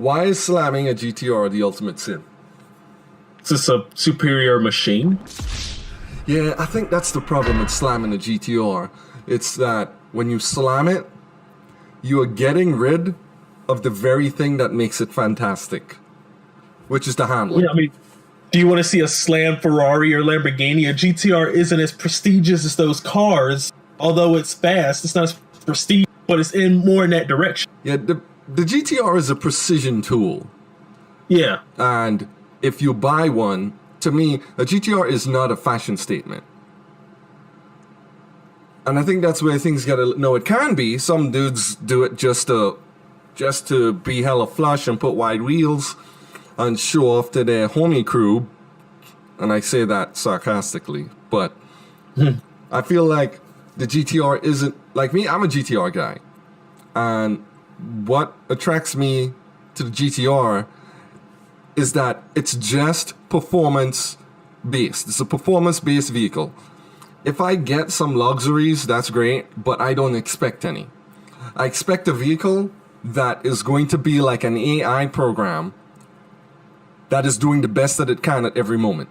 Why is slamming a GTR the ultimate sin? Is this a superior machine? Yeah, I think that's the problem with slamming a GTR. It's that when you slam it, you are getting rid of the very thing that makes it fantastic, which is the handling. Yeah, I mean, do you want to see a slam Ferrari or Lamborghini? A GTR isn't as prestigious as those cars, although it's fast. It's not as prestige, but it's in more in that direction. Yeah, the GTR is a precision tool. Yeah. And if you buy one, to me, a GTR is not a fashion statement. And I think that's where things gotta know it can be. Some dudes do it just to be hella flush and put wide wheels and show off to their homie crew. And I say that sarcastically, but I feel like the GTR isn't like me. I'm a GTR guy, and what attracts me to the GTR is that it's just performance based. It's a performance based vehicle. If I get some luxuries, that's great, but I don't expect any. I expect a vehicle that is going to be like an AI program that is doing the best that it can at every moment.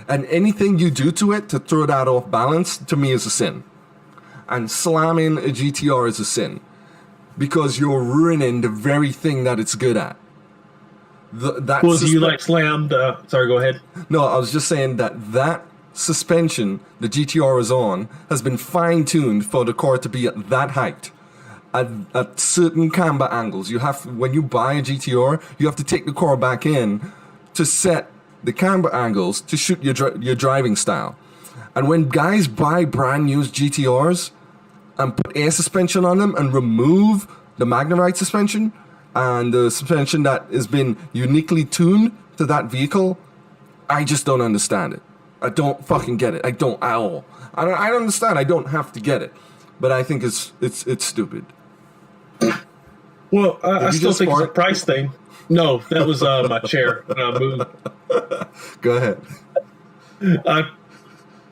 And anything you do to it to throw that off balance, to me, is a sin. And slamming a GTR is a sin because you're ruining the very thing that it's good at. Well, do you like slammed? Sorry, go ahead. No, I was just saying that suspension the GTR is on has been fine-tuned for the car to be at that height. At certain camber angles. When you buy a GTR, you have to take the car back in to set the camber angles to shoot your driving style. And when guys buy brand new GTRs and put air suspension on them and remove the Magnarite suspension and the suspension that has been uniquely tuned to that vehicle, I just don't understand it. I don't fucking get it. I don't at all. I don't understand. I don't have to get it, but I think it's stupid. Well, I still think it's a price thing. No, that was my chair. Moved. Go ahead. I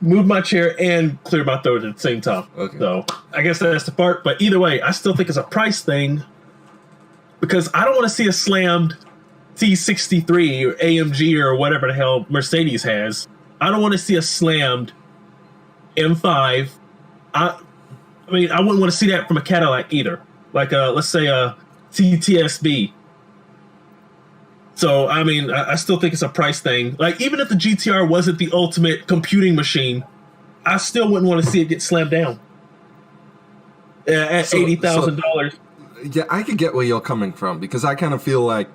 moved my chair and cleared my throat at the same time. Okay. So I guess that's the part. But either way, I still think it's a price thing because I don't want to see a slammed T63 or AMG or whatever the hell Mercedes has. I don't want to see a slammed M5. I mean, I wouldn't want to see that from a Cadillac either. Like, let's say a TTSB. So, I mean, I still think it's a price thing. Like, even if the GTR wasn't the ultimate computing machine, I still wouldn't want to see it get slammed down at $80,000. Yeah, I could get where you're coming from because I kind of feel like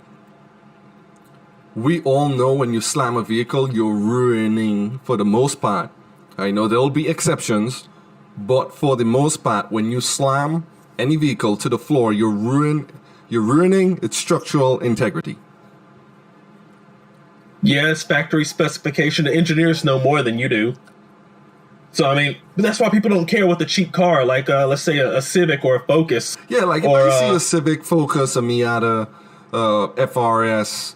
we all know when you slam a vehicle, you're ruining, for the most part. I know there'll be exceptions, but for the most part, when you slam any vehicle to the floor, you're ruining its structural integrity. Yeah, it's factory specification. The engineers know more than you do. So, I mean, that's why people don't care with the cheap car, like, let's say a Civic or a Focus. Yeah, like if I see a Civic, Focus, a Miata, FRS,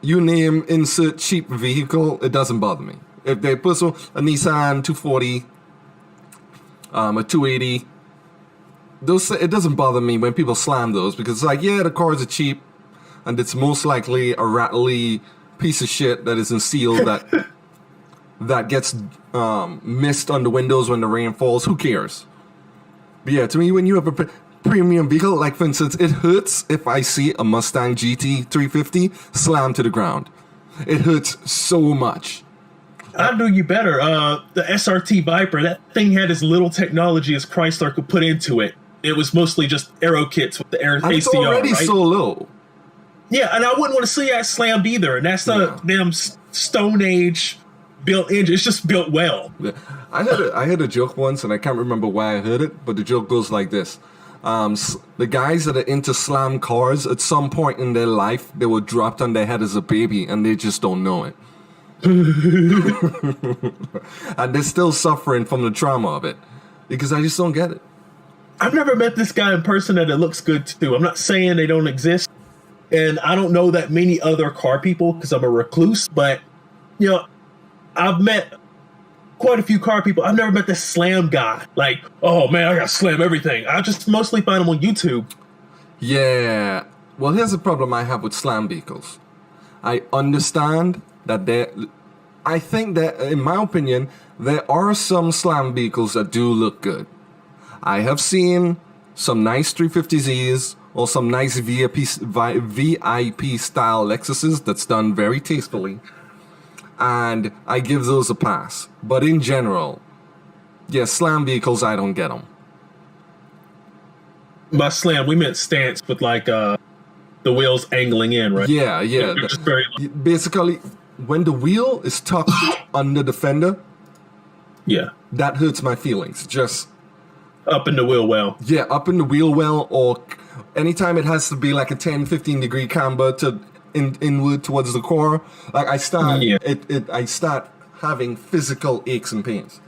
you name, insert cheap vehicle, it doesn't bother me. If they put a Nissan 240, a 280, it doesn't bother me when people slam those because it's like, yeah, the cars are cheap and it's most likely a rattly piece of shit that isn't sealed that gets mist on the windows when the rain falls. Who cares? But yeah, to me, when you have a premium vehicle, like for instance, it hurts if I see a Mustang GT 350 slam to the ground. It hurts so much. I'll do you better. The SRT Viper, that thing had as little technology as Chrysler could put into it. It was mostly just aero kits with the ACR. It's already right? so low. Yeah, and I wouldn't want to see that slammed either. And that's the damn Stone Age built engine. It's just built well. Yeah. I heard a joke once, and I can't remember why I heard it, but the joke goes like this. The guys that are into slam cars, at some point in their life, they were dropped on their head as a baby, and they just don't know it. And they're still suffering from the trauma of it because I just don't get it. I've never met this guy in person that it looks good to. I'm not saying they don't exist, and I don't know that many other car people because I'm a recluse, but you know, I've met quite a few car people. I've never met this slam guy. Like, oh man, I gotta slam everything. I just mostly find him on YouTube. Yeah, Well, here's the problem I have with slam vehicles. I understand that I think that, in my opinion, there are some slam vehicles that do look good. I have seen some nice 350Zs or some nice VIP style Lexuses that's done very tastefully, and I give those a pass. But in general, yeah, slam vehicles, I don't get them. By slam, we meant stance with like the wheels angling in, right? Yeah. Just very Basically, when the wheel is tucked under the fender, yeah, that hurts my feelings. Just up in the wheel well. yeah, up in the wheel well, or anytime it has to be like a 10-15 degree camber to inward towards the core, like I start I start having physical aches and pains.